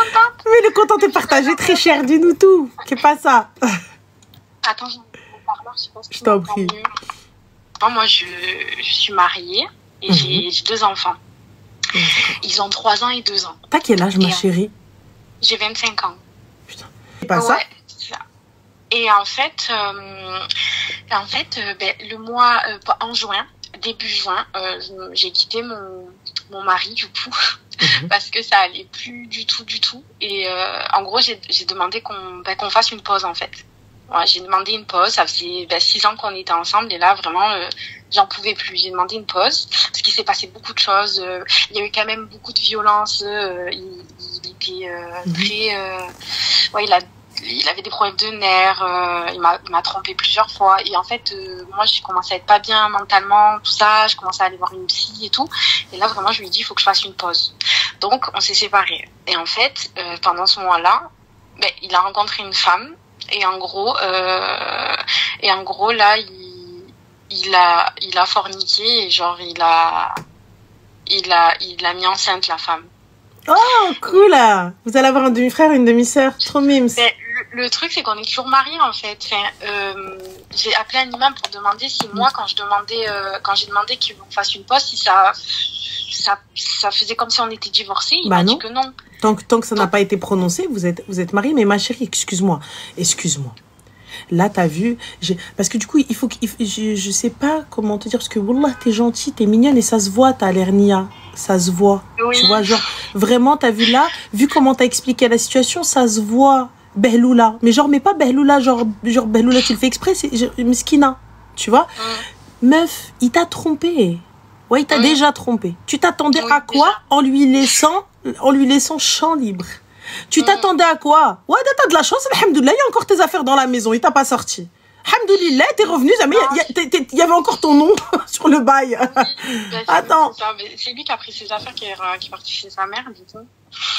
contente. Mais le content est partagé, très cher, dis-nous tout. Qu'est pas ça? Attends, j'ai un parleur, je sais pas si Je t'en prie. Non, moi, je suis mariée et j'ai 2 enfants. Ils ont 3 ans et 2 ans. T'as quel âge, ma chérie? J'ai 25 ans. Putain. C'est pas ça? C'est ça. Et en fait, le mois, en juin, début juin, j'ai quitté mon mari, du coup, parce que ça allait plus du tout. Et en gros, j'ai demandé qu'on fasse une pause, en fait. Ouais, j'ai demandé une pause. Ça faisait 6 ans qu'on était ensemble et là, vraiment, j'en pouvais plus. J'ai demandé une pause parce qu'il s'est passé beaucoup de choses. Il y a eu quand même beaucoup de violence. Il était très... ouais, il avait des problèmes de nerfs. Il m'a trompé plusieurs fois. Et en fait, moi, j'ai commencé à être pas bien mentalement, tout ça. Je commençais à aller voir une psy et tout. Et là, vraiment, je lui ai dit, il faut que je fasse une pause. Donc, on s'est séparés. Et en fait, pendant ce mois-là, il a rencontré une femme. Et en gros, là, il a forniqué et genre, il a mis enceinte la femme. Oh, cool! Vous allez avoir un demi-frère, une demi-sœur. Trop mimes. Le truc, c'est qu'on est toujours mariés, en fait. Enfin, j'ai appelé un imam pour demander si moi, quand j'ai demandé qu'on fasse une pause, si ça faisait comme si on était divorcés. Il m'a dit que non. Tant que ça n'a pas été prononcé, vous êtes mariés. Mais ma chérie, excuse-moi. Là, t'as vu, parce que du coup, je sais pas comment te dire, parce que wallah, t'es gentille, t'es mignonne et ça se voit, t'as l'air nia, ça se voit. Oui. Tu vois, genre, vraiment, t'as vu là, vu comment t'as expliqué la situation, ça se voit, Behloula. Mais genre, mais pas Behloula, genre Behloula, tu le fais exprès, c'est Miskina, tu vois. Meuf, il t'a trompé. Ouais, il t'a déjà trompé. Tu t'attendais à quoi en lui laissant champ libre? Tu t'attendais à quoi? Ouais, t'as de la chance, alhamdoulilah, il y a encore tes affaires dans la maison, il t'a pas sorti. Alhamdoulilah, t'es revenu, il y avait encore ton nom sur le bail. Attends. C'est lui qui a pris ses affaires, qui est parti chez sa mère, du coup.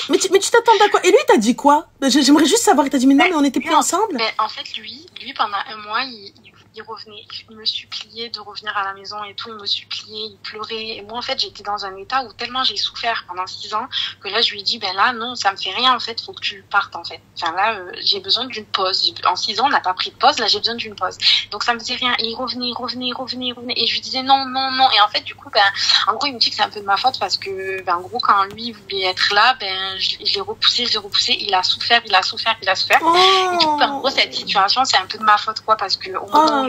Mais tu t'attendais à quoi? Et lui, t'as dit quoi? J'aimerais juste savoir, il t'a dit, mais non, mais on n'était plus ensemble. En fait, lui, pendant un mois, il revenait, il me suppliait de revenir à la maison et tout, il me suppliait, il pleurait. Et moi, en fait, j'étais dans un état où tellement j'ai souffert pendant 6 ans que là, je lui ai dit, là, non, ça me fait rien, en fait, faut que tu partes, en fait. Enfin, là, j'ai besoin d'une pause. En 6 ans, on n'a pas pris de pause, là, j'ai besoin d'une pause. Donc, ça me faisait rien. Et il revenait. Et je lui disais non. Et en fait, du coup, en gros, il me dit que c'est un peu de ma faute parce que, en gros, quand lui, il voulait être là, je l'ai repoussé, il a souffert. Oh. Et du coup, en gros, cette situation, c'est un peu de ma faute, quoi, parce que, au moment où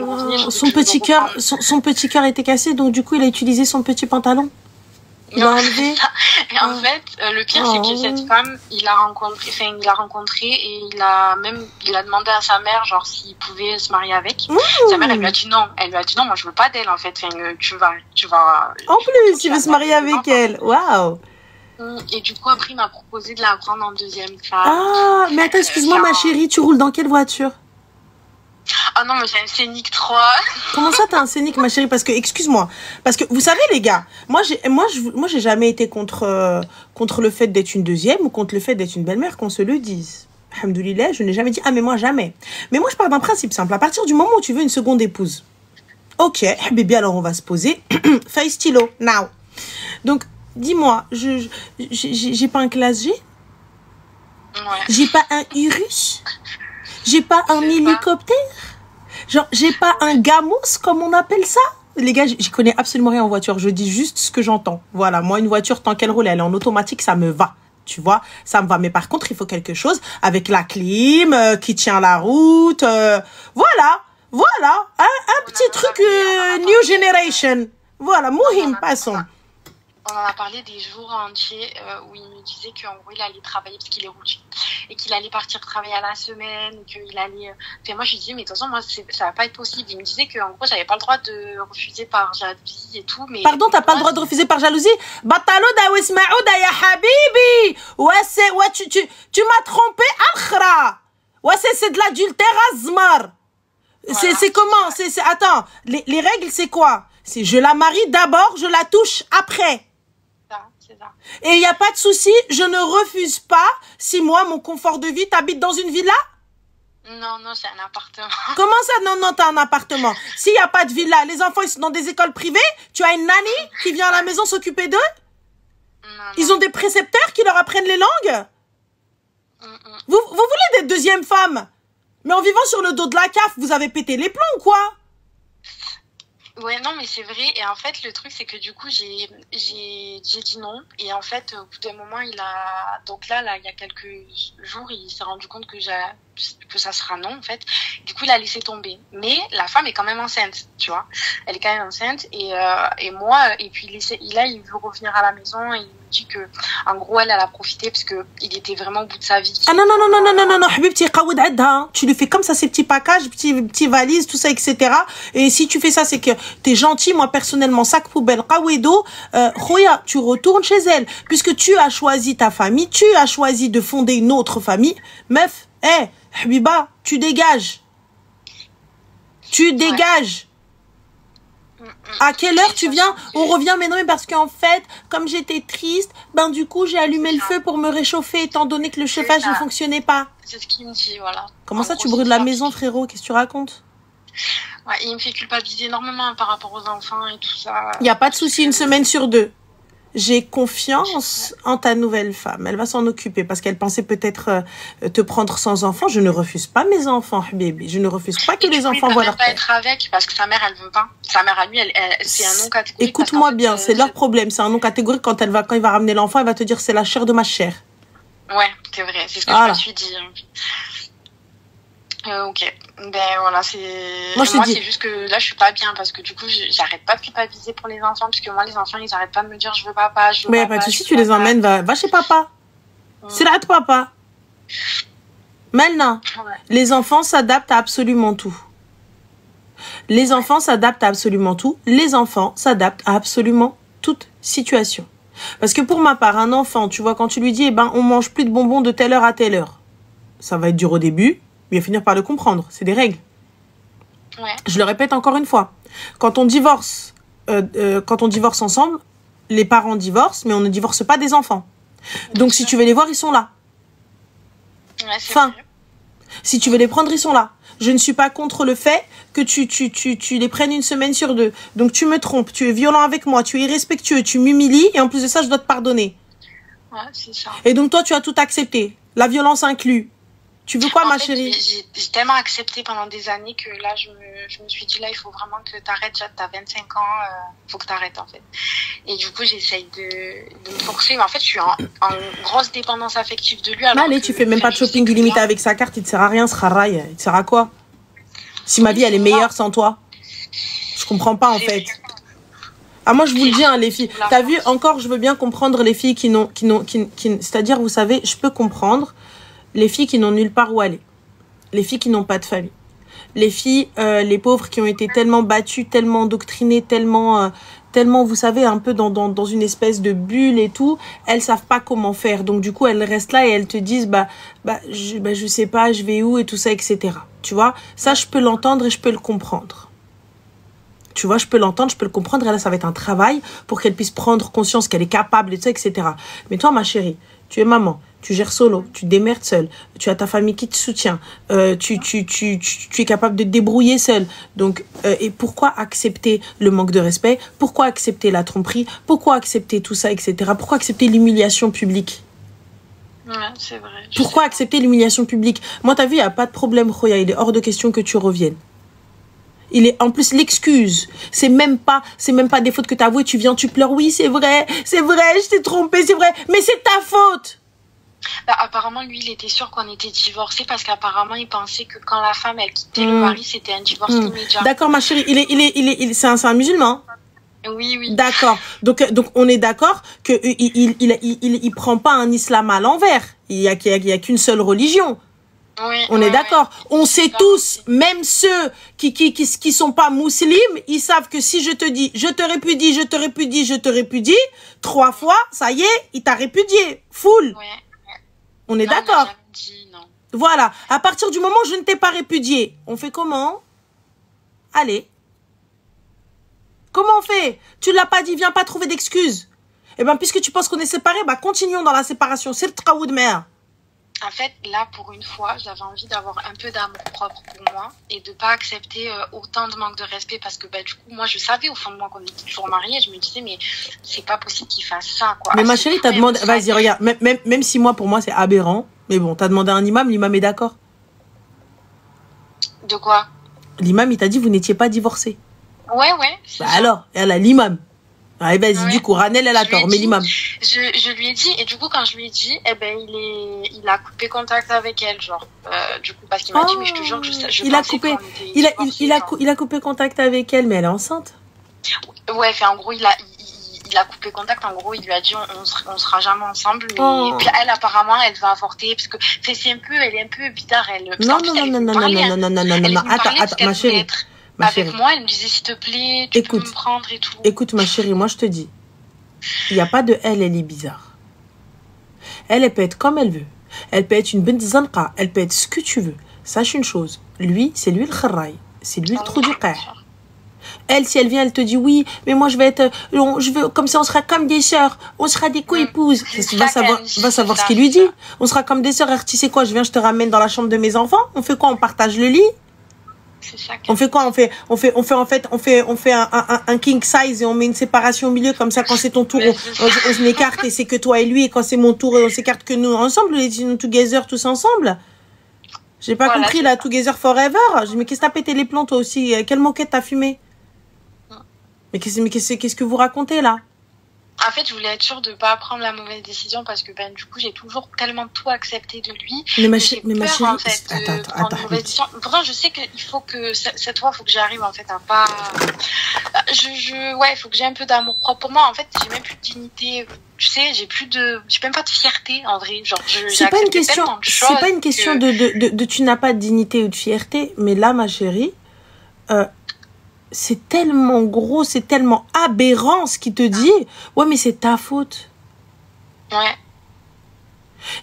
son petit cœur était cassé, donc du coup il a utilisé son petit pantalon. Il l'a enlevé. Et en fait, le pire c'est que cette femme, il l'a rencontré et il a demandé à sa mère genre s'il pouvait se marier avec. Sa mère, elle lui a dit non, moi je veux pas d'elle en fait. Enfin, tu vas. En plus, il veut se marier avec elle. Waouh. Et du coup après il m'a proposé de la prendre en deuxième femme. Ah, mais attends, excuse-moi ma chérie, tu roules dans quelle voiture? Ah non, mais j'ai un Scénic 3. Comment ça, t'as un Scénic, ma chérie? Parce que, excuse-moi, parce que vous savez, les gars, moi, j'ai jamais été contre le fait d'être une deuxième ou contre le fait d'être une belle-mère, qu'on se le dise. Alhamdoulilah, je n'ai jamais dit, mais moi, jamais. Mais moi, je pars d'un principe simple. À partir du moment où tu veux une seconde épouse, ok, bébé, alors on va se poser. Feuille stylo, now. Donc, dis-moi, j'ai pas un classe G? Ouais. J'ai pas un Urus? J'ai pas un hélicoptère? Genre, j'ai pas un gamos, comme on appelle ça? Les gars, j'y connais absolument rien en voiture. Je dis juste ce que j'entends. Voilà, moi, une voiture, tant qu'elle roule, elle est en automatique, ça me va. Tu vois, ça me va. Mais par contre, il faut quelque chose avec la clim, qui tient la route. Voilà. Un petit truc new generation. Voilà, Mouhim, passons. On en a parlé des jours entiers où il me disait qu'en gros il allait travailler parce qu'il est routier et qu'il allait partir travailler à la semaine, qu'il allait... Enfin, moi je lui disais mais de toute façon moi ça va pas être possible. Il me disait qu'en gros j'avais pas le droit de refuser par jalousie et tout. Mais pardon, t'as pas le droit de refuser par jalousie? Batalouda ou Ismaouda ya habibi. Ouais, tu m'as trompé akhra. Ouais, c'est de l'adultère azmar. Voilà, c'est comment? Attends, les règles c'est quoi? C'est je la marie d'abord, je la touche après. C'est ça. Et il n'y a pas de souci, je ne refuse pas si moi, mon confort de vie, t'habites dans une villa? Non, c'est un appartement. Comment ça? Non, t'as un appartement. S'il n'y a pas de villa, les enfants, ils sont dans des écoles privées, tu as une nanny qui vient à la maison s'occuper d'eux? Ils ont des précepteurs qui leur apprennent les langues? Vous voulez d'être deuxième femme, mais en vivant sur le dos de la CAF, vous avez pété les plombs ou quoi? Ouais, non, mais c'est vrai. Et en fait, le truc, c'est que du coup, j'ai dit non. Et en fait, au bout d'un moment, donc là, il y a quelques jours, il s'est rendu compte que ça sera non, en fait. Du coup, il a laissé tomber. Mais la femme est quand même enceinte, tu vois. Elle est quand même enceinte. Et puis il veut revenir à la maison et il me dit que, en gros, elle a profité parce que il était vraiment au bout de sa vie. Ah non, Habibti, qaoud adha. Tu lui fais comme ça, ces petits packages, petits valises, tout ça, etc. Et si tu fais ça, c'est que t'es gentil. Moi, personnellement, sac poubelle, qaouedo, khoya, tu retournes chez elle. Puisque tu as choisi ta famille, tu as choisi de fonder une autre famille. Meuf, Habiba, tu dégages. Tu dégages. À quelle heure tu viens? On revient, mais non, mais parce qu'en fait, comme j'étais triste, ben du coup, j'ai allumé le feu pour me réchauffer, étant donné que le chauffage ne fonctionnait pas. C'est ce qu'il me dit, voilà. Comment ça, tu brûles la maison, frérot? Qu'est-ce que tu racontes? Ouais, il me fait culpabiliser énormément par rapport aux enfants et tout ça. Il n'y a pas de souci, une semaine sur deux. J'ai confiance en ta nouvelle femme. Elle va s'en occuper parce qu'elle pensait peut-être te prendre sans enfant. Je ne refuse pas mes enfants, baby. Je ne refuse pas que les enfants voient leur père. Elle ne peut pas être avec parce que sa mère, elle veut pas. Sa mère à lui, c'est un non catégorique. Écoute-moi bien, c'est leur problème. C'est un non catégorique. Quand il va ramener l'enfant, elle va te dire c'est la chair de ma chair. Ouais, c'est vrai. C'est ce que je me suis dit. Ok, ben voilà, moi c'est juste que là je suis pas bien parce que du coup j'arrête pas de culpabiliser pour les enfants parce que moi les enfants ils arrêtent pas de me dire je veux papa, je veux mais papa. Mais pas de soucis, tu les emmènes, va chez papa. C'est là de papa. Maintenant, les enfants s'adaptent à absolument tout. Les enfants s'adaptent à absolument tout. Les enfants s'adaptent à absolument toute situation. Parce que pour ma part, un enfant, tu vois, quand tu lui dis, on mange plus de bonbons de telle heure à telle heure, ça va être dur au début. Il va finir par le comprendre. C'est des règles. Ouais. Je le répète encore une fois. Quand on divorce ensemble, les parents divorcent, mais on ne divorce pas des enfants. Donc, si tu veux les voir, ils sont là. Ouais, fin. Si tu veux les prendre, ils sont là. Je ne suis pas contre le fait que tu les prennes une semaine sur deux. Donc, tu me trompes, tu es violent avec moi, tu es irrespectueux, tu m'humilies, et en plus de ça, je dois te pardonner. Ouais, c'est ça. Et donc, toi, tu as tout accepté. La violence inclue. Tu veux quoi, ma chérie? J'ai tellement accepté pendant des années que là, je me suis dit, là, il faut vraiment que t'arrêtes. T'as 25 ans, faut que t'arrêtes, en fait. Et du coup, j'essaye de me forcer. Mais en fait, je suis en grosse dépendance affective de lui. Allez, tu fais même pas de shopping illimité avec sa carte, il te sert à rien, ce rail. Il te sert à quoi? Si ma vie, elle est meilleure sans toi. Je comprends pas, en fait. Ah, moi, je vous le dis, hein, les filles. T'as vu, encore, je veux bien comprendre les filles qui c'est-à-dire, vous savez, je peux comprendre les filles qui n'ont nulle part où aller. Les filles qui n'ont pas de famille. Les filles, les pauvres qui ont été tellement battues, tellement endoctrinées, tellement, vous savez, un peu dans une espèce de bulle et tout. Elles savent pas comment faire. Donc, du coup, elles restent là et elles te disent, je sais pas, je vais où et tout ça, etc. Tu vois, ça, je peux l'entendre et je peux le comprendre. Tu vois, je peux l'entendre, je peux le comprendre. Et là, ça va être un travail pour qu'elle puisse prendre conscience qu'elle est capable et tout ça, etc. Mais toi, ma chérie, tu es maman. Tu gères solo, tu te démerdes seule, tu as ta famille qui te soutient, tu es capable de te débrouiller seule. Donc, et pourquoi accepter le manque de respect? Pourquoi accepter la tromperie? Pourquoi accepter tout ça, etc. Pourquoi accepter l'humiliation publique? Ouais, c'est vrai. Pourquoi accepter l'humiliation publique? Moi, t'as vu, il n'y a pas de problème, Khoya, il est hors de question que tu reviennes. Il est en plus l'excuse. C'est même pas des fautes que tu as avouées, tu viens, tu pleures. Oui, c'est vrai, je t'ai trompé, c'est vrai, mais c'est ta faute. Apparemment, lui, il était sûr qu'on était divorcés parce qu'apparemment, il pensait que quand la femme, elle quittait le mari, c'était un divorce immédiat. D'accord, ma chérie, c'est un musulman. Oui. D'accord. Donc, on est d'accord que il prend pas un islam à l'envers. Il y a qu'une seule religion. Oui, on est d'accord. On sait tous, même ceux qui sont pas musulmans, ils savent que si je te dis, je te répudie, 3 fois, ça y est, il t'a répudié. Full. Ouais. On est d'accord. Voilà. À partir du moment où je ne t'ai pas répudié, on fait comment? Allez. Comment on fait? Tu ne l'as pas dit, viens pas trouver d'excuses. Eh bien, puisque tu penses qu'on est séparés, continuons dans la séparation. C'est le traou de mère. En fait, là, pour une fois, j'avais envie d'avoir un peu d'amour propre pour moi et de pas accepter autant de manque de respect parce que du coup, moi, je savais au fond de moi qu'on était toujours mariés. Je me disais, mais c'est pas possible qu'il fasse ça, quoi. Mais ma chérie, t'as demandé... Vas-y, regarde, même si moi, pour moi, c'est aberrant, Mais bon, t'as demandé à un imam, l'imam est d'accord. De quoi? L'imam, il t'a dit, vous n'étiez pas divorcés. Ouais. Bah alors, elle a l'imam. Allez, vas-y, Ouais. du coup, Ranel, elle a tort, mais l'imam. Je lui ai dit, et du coup, quand je lui ai dit, eh ben, il a coupé contact avec elle, genre. Du coup, parce qu'il m'a dit, mais je te jure que je il a pensais coupé, qu'on était divorcés, il a coupé contact avec elle, mais elle est enceinte. Ouais, en gros, il a coupé contact. En gros, il lui a dit, on sera jamais ensemble. Mais puis elle, apparemment, elle va avorter parce que elle est un peu bizarre, elle. Non, attends, ma chérie. Avec moi, elle me disait, s'il te plaît, tu peux me prendre et tout. Écoute, ma chérie, moi, je te dis, il n'y a pas de elle est bizarre. Elle peut être comme elle veut. Elle peut être une bint zanqa. Elle peut être ce que tu veux. Sache une chose. Lui, c'est lui le kharraï. C'est lui le trou du qah. Elle, si elle vient, elle te dit oui, mais moi je veux, comme ça on sera comme des sœurs, on sera des co-épouses. Va savoir ce qu'il lui dit. On sera comme des sœurs. Tu sais quoi, je te ramène dans la chambre de mes enfants. On fait quoi? On partage le lit. On fait quoi? On fait un king size et on met une séparation au milieu, comme ça quand c'est ton tour, on s'écarte et c'est que toi et lui, et quand c'est mon tour, on s'écarte que nous ensemble, les together tous ensemble. J'ai pas compris là, together forever. Je dis, mais qu'est-ce que t'as pété les plombs toi aussi? Quelle moquette t'as fumé? Mais qu'est-ce que vous racontez là? En fait, je voulais être sûre de pas prendre la mauvaise décision parce que du coup, j'ai toujours tellement tout accepté de lui. Mais ma chérie, en fait, attends. Vraiment, je sais qu'il faut que cette fois, il faut que j'arrive en fait à pas. Il faut que j'ai un peu d'amour propre pour moi. En fait, j'ai même plus de dignité. Tu sais, j'ai même pas de fierté en vrai. Genre, c'est pas une question de tu n'as pas de dignité ou de fierté, mais là, ma chérie. C'est tellement gros, c'est tellement aberrant ce qu'il te dit. Ouais, mais c'est ta faute. Ouais.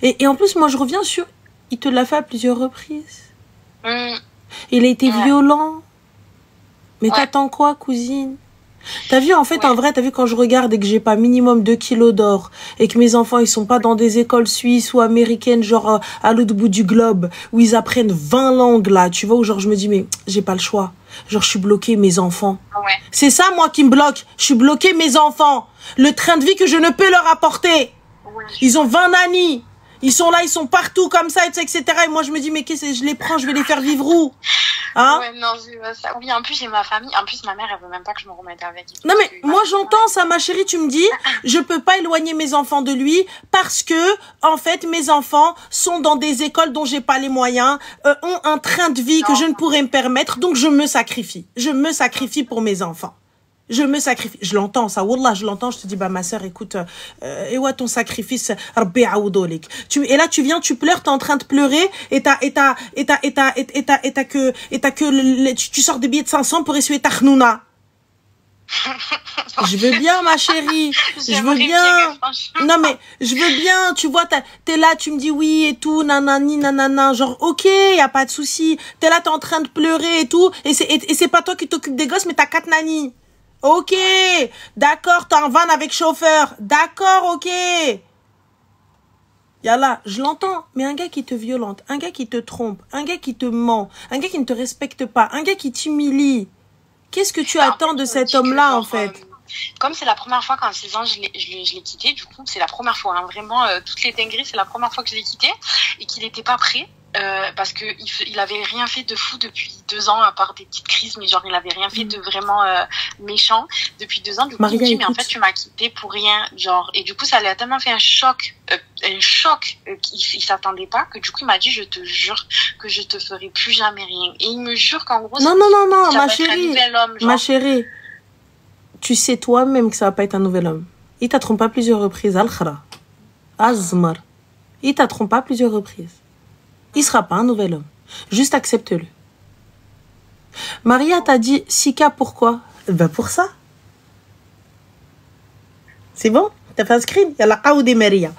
Et en plus, moi, je reviens sur... Il te l'a fait à plusieurs reprises. Il a été violent. Mais t'attends quoi, cousine? T'as vu, en fait, en vrai, t'as vu quand je regarde et que j'ai pas minimum 2 kilos d'or et que mes enfants, ils sont pas dans des écoles suisses ou américaines, genre à l'autre bout du globe, où ils apprennent 20 langues, là, tu vois, où genre je me dis, mais j'ai pas le choix. Genre, je suis bloquée, mes enfants. Ouais. C'est ça, moi, qui me bloque. Je suis bloquée, mes enfants. Le train de vie que je ne peux leur apporter. Ouais, ils ont 20 nannies. Ils sont là, ils sont partout comme ça, etc. Et moi, je me dis, mais qu'est-ce que je les prends, je vais les faire vivre où? Hein? Ouais, non, ça. Oui, en plus, j'ai ma famille. En plus, ma mère, elle veut même pas que je me remette avec. Non, mais moi, j'entends ça, ma chérie. Tu me dis, je peux pas éloigner mes enfants de lui parce que, en fait, mes enfants sont dans des écoles dont j'ai pas les moyens, ont un train de vie que je ne pourrais me permettre. Donc, je me sacrifie. Je me sacrifie pour mes enfants. Je me sacrifie. Je l'entends, ça. Wallah, je l'entends. Je te dis, bah, ma sœur, écoute, et ouais, ton sacrifice, Rabbi aoudolik. Et là, tu viens, tu pleures, t'es en train de pleurer, tu sors des billets de 500 pour essuyer ta khnouna. Je veux bien, ma chérie. Je veux bien. Non, mais, je veux bien. Tu vois, t'es là, tu me dis oui et tout, nanani, nanana. Genre, ok, y a pas de souci. T'es là, t'es en train de pleurer et tout. Et c'est pas toi qui t'occupes des gosses, mais t'as 4 nannies. Ok, d'accord, t'as un van avec chauffeur. D'accord, ok. Yallah, je l'entends. Mais un gars qui te violente, un gars qui te trompe, un gars qui te ment, un gars qui ne te respecte pas, un gars qui t'humilie. Qu'est-ce que tu attends de cet homme-là, en fait? Comme c'est la première fois qu'en 6 ans, je l'ai quitté, du coup, c'est la première fois. Hein, vraiment, toutes les dingueries, c'est la première fois que je l'ai quitté et qu'il n'était pas prêt. Parce que il avait rien fait de fou depuis 2 ans à part des petites crises, mais genre il avait rien fait de vraiment méchant depuis 2 ans. Du coup il me dit mais en fait tu m'as quitté pour rien, genre, et du coup ça lui a tellement fait un choc qu'il s'attendait pas, que du coup il m'a dit je te jure que je te ferai plus jamais rien, et il me jure qu'en gros non ma chérie, ma chérie, tu sais toi-même que ça va pas être un nouvel homme. Il t'a trompé à plusieurs reprises, al-khara azmar, il t'a trompé à plusieurs reprises. Il sera pas un nouvel homme. Juste accepte-le. Maria t'a dit Sika, pourquoi? Ben pour ça. C'est bon? T'as fait un screen? Il y a la Aoudé Maria.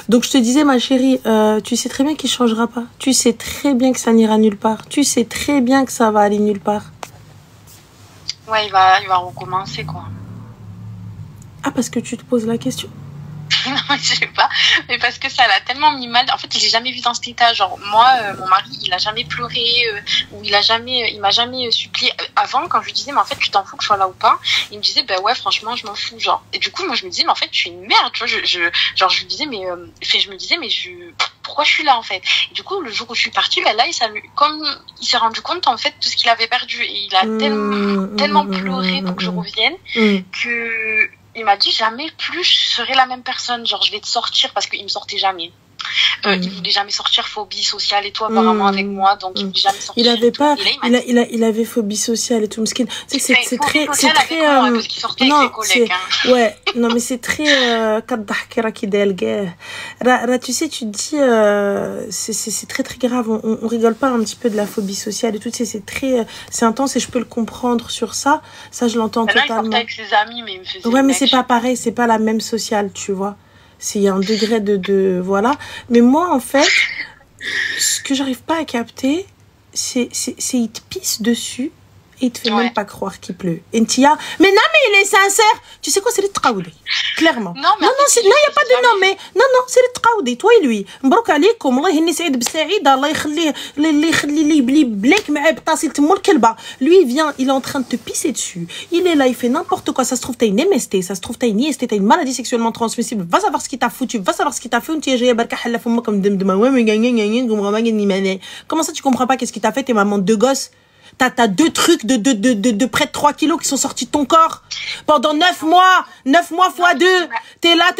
Donc je te disais, ma chérie, tu sais très bien qu'il changera pas. Tu sais très bien que ça n'ira nulle part. Tu sais très bien que ça va aller nulle part. Ouais, il va recommencer, quoi. Ah, parce que tu te poses la question? Non, mais je sais pas, mais parce que ça l'a tellement mis mal. En fait, je l'ai jamais vu dans cet état. Genre, moi, mon mari, il a jamais pleuré, ou il m'a jamais supplié. Avant, quand je lui disais, mais en fait, tu t'en fous que je sois là ou pas, il me disait, bah ouais, franchement, je m'en fous, genre. Et du coup, moi, je me disais, mais en fait, tu es une merde, tu vois. Genre, je lui disais, mais, je me disais, mais pourquoi je suis là, en fait? Et du coup, le jour où je suis partie, bah là, comme il s'est rendu compte, en fait, de ce qu'il avait perdu. Et il a tellement pleuré pour que je revienne, que, il m'a dit jamais plus je serai la même personne, genre je vais te sortir, parce qu'il me sortait jamais. Il voulait jamais sortir, phobie sociale et tout apparemment avec moi, donc il voulait jamais sortir. Il avait pas, là, il avait phobie sociale et tout, Mskin. C'est très parce qu'il sortait avec ses collègues. Ouais, non mais c'est très tu sais, tu te dis c'est très très grave, on rigole pas un petit peu de la phobie sociale et tout, c'est très c'est intense et je peux le comprendre sur ça je l'entends totalement. Il sortait avec ses amis mais il me faisait ouais, mais c'est pas pareil, c'est pas la même sociale, tu vois. Il y a un degré de voilà. Mais moi, en fait, ce que j'arrive pas à capter, c'est il te pisse dessus et il te fait même pas croire qu'il pleut. Et Ntia, mais non, mais il est sincère. Tu sais quoi, c'est le traoudi. Clairement. Non, il n'y a pas de non, mais non, c'est le traoudi. Toi et lui. مبروك عليكم الله يهني سعيد بسعيد الله يخليه لي بلاك معاه بطاسيل تمو الكلبه. Lui il vient, il est en train de te pisser dessus. Il est là, il fait n'importe quoi. Ça se trouve t'as une MST, ça se trouve t'as une IST, t'as une maladie sexuellement transmissible. Va savoir ce qu'il t'a foutu, va savoir ce qu'il t'a fait. Tu es جايه بركه حله فمك comme comment ça tu comprends pas qu'est-ce qu'il t'a fait, tes mamans de gosses? T'as 2 trucs de près de 3 kilos qui sont sortis de ton corps pendant 9 mois. 9 mois fois 2. T'es là,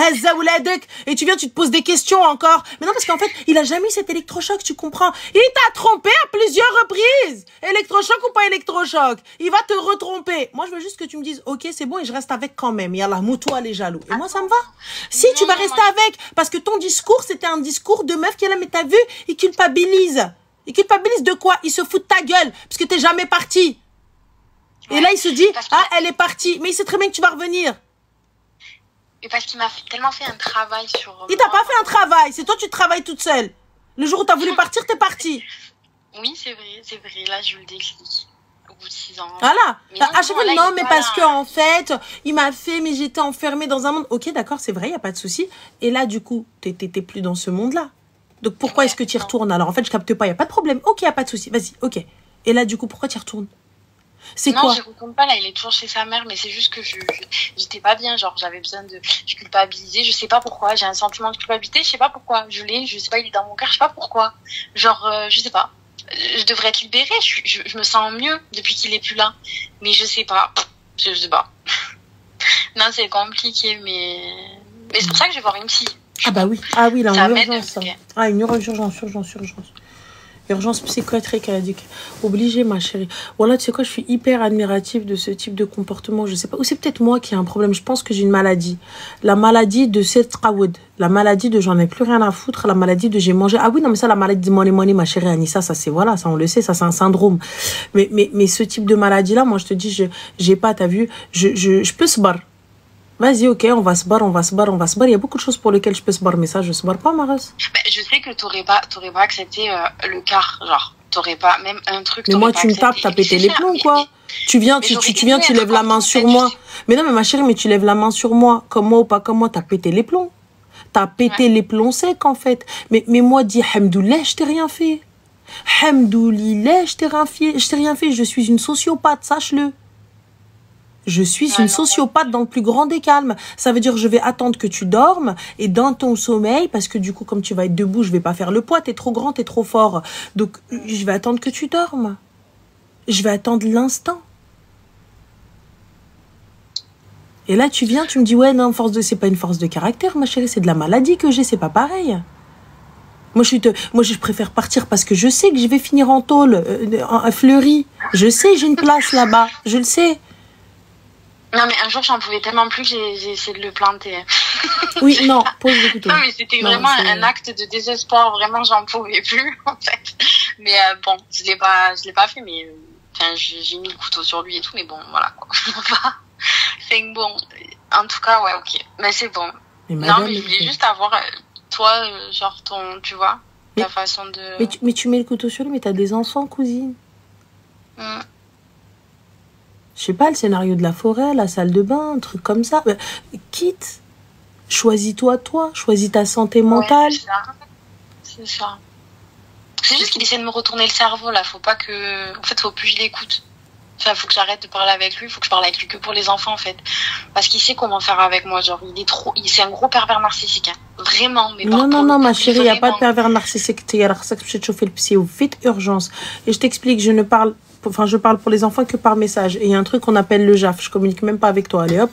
hazza ouladek. Et tu viens, tu te poses des questions encore. Mais non, parce qu'en fait, il a jamais eu cet électrochoc, tu comprends. Il t'a trompé à plusieurs reprises. Électrochoc ou pas électrochoc. Il va te retromper. Moi, je veux juste que tu me dises, ok, c'est bon et je reste avec quand même. Yallah, moutoi les jaloux. Et moi, ça me va. Si tu vas rester avec, parce que ton discours, c'était un discours de meuf qui est là, mais t'as vu, il culpabilise. Il culpabilise de quoi? Il se fout de ta gueule, parce que t'es jamais parti. Ouais. Et là, il se dit, elle est partie. Mais il sait très bien que tu vas revenir. Et parce qu'il m'a tellement fait un travail sur... Il t'a pas fait un travail. C'est toi, tu travailles toute seule. Le jour où t'as voulu partir, t'es partie. Oui, c'est vrai. Là, je le déclic. Au bout de 6 ans. Voilà. À chaque fois, non, mais parce que, en fait, il m'a fait, mais j'étais enfermée dans un monde. Ok, d'accord, c'est vrai, il n'y a pas de souci. Et là, du coup, t'étais plus dans ce monde-là. Donc pourquoi est-ce que tu y retournes? Alors en fait je capte pas, il n'y a pas de problème. Ok, il n'y a pas de souci, vas-y, ok. Et là du coup pourquoi tu y retournes? C'est quoi? Non, je retourne pas là, il est toujours chez sa mère, mais c'est juste que j'étais pas bien, genre j'avais besoin je culpabilisais, je sais pas pourquoi, j'ai un sentiment de culpabilité, je sais pas pourquoi, je sais pas, il est dans mon cœur, je sais pas pourquoi. Genre, je sais pas, je devrais être libérée, je me sens mieux depuis qu'il est plus là, mais je sais pas, je sais pas. Non, c'est compliqué, mais c'est pour ça que je vais voir une psy. Ah bah oui, là, en urgence. Une urgence. Urgence psychiatrique, elle a dit. Obligée, ma chérie. Voilà, tu sais quoi, je suis hyper admirative de ce type de comportement. Je sais pas, ou c'est peut-être moi qui ai un problème. Je pense que j'ai une maladie. La maladie de cette Traoud. La maladie de j'en ai plus rien à foutre. La maladie de j'ai mangé. Ah oui, non, mais ça, la maladie de money, ma chérie Anissa, ça c'est, voilà, ça on le sait, ça c'est un syndrome. Mais ce type de maladie-là, moi je te dis, j'ai pas, t'as vu, je peux se barrer. Vas-y, ok, on va se barrer. Il y a beaucoup de choses pour lesquelles je peux se barrer, mais ça, je se barre pas, Maros. Je sais que t'aurais pas accepté le quart, genre, t'aurais pas, même un truc. Mais moi, tu me tapes, t'as pété les plombs, quoi. Tu viens, tu lèves la main sur moi. Mais non, mais ma chérie, mais tu lèves la main sur moi. Comme moi ou pas comme moi, t'as pété les plombs. T'as pété les plombs secs, en fait. Mais moi, dis, Hamdoulilah, je t'ai rien fait. Hamdoulilah, je t'ai rien fait. Je suis une sociopathe, sache-le. Je suis une sociopathe dans le plus grand des calmes. Ça veut dire je vais attendre que tu dormes et dans ton sommeil, parce que du coup, comme tu vas être debout, je vais pas faire le poids, t'es trop grand, t'es trop fort. Donc, je vais attendre que tu dormes. Je vais attendre l'instant. Et là, tu viens, tu me dis, ouais, non, c'est pas une force de caractère, ma chérie, c'est de la maladie que j'ai, c'est pas pareil. Moi, je préfère partir parce que je sais que je vais finir en tôle, à Fleury. Je sais, j'ai une place là-bas, je le sais. Non, mais un jour, j'en pouvais tellement plus que j'ai essayé de le planter. Oui, non, pose le couteau. Non, mais c'était vraiment un acte de désespoir. Vraiment, j'en pouvais plus, en fait. Mais bon, je l'ai pas fait, mais j'ai mis le couteau sur lui et tout, mais bon, voilà, quoi. C'est bon. En tout cas, ouais, ok. Mais c'est bon. Non, mais je voulais juste avoir, toi, genre, tu vois, ta façon de... Mais tu mets le couteau sur lui, mais t'as des enfants, cousine. Je sais pas, le scénario de la forêt, la salle de bain, un truc comme ça. Quitte. Choisis-toi, toi. Choisis ta santé mentale. Ouais, c'est ça. C'est juste qu'il essaie de me retourner le cerveau, là. Faut pas que... En fait, faut plus que je l'écoute. Enfin, faut que j'arrête de parler avec lui. Faut que je parle avec lui que pour les enfants, en fait. Parce qu'il sait comment faire avec moi. Genre, c'est un gros pervers narcissique. Hein. Vraiment. Mais non, ma chérie, il n'y a pas de pervers narcissique. Vite, urgence. Et je t'explique, je parle pour les enfants que par message. Et il y a un truc qu'on appelle le JAF. Je communique même pas avec toi. Allez, hop.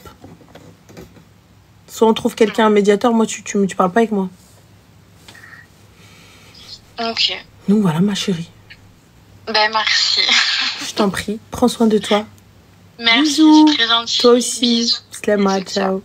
Soit on trouve quelqu'un, un médiateur. Moi, tu parles pas avec moi. Ok. Donc voilà, ma chérie. Ben, merci. Je t'en prie. Prends soin de toi. Merci, bisous. c'est très gentil. Toi aussi. Bisous. Slama, ciao.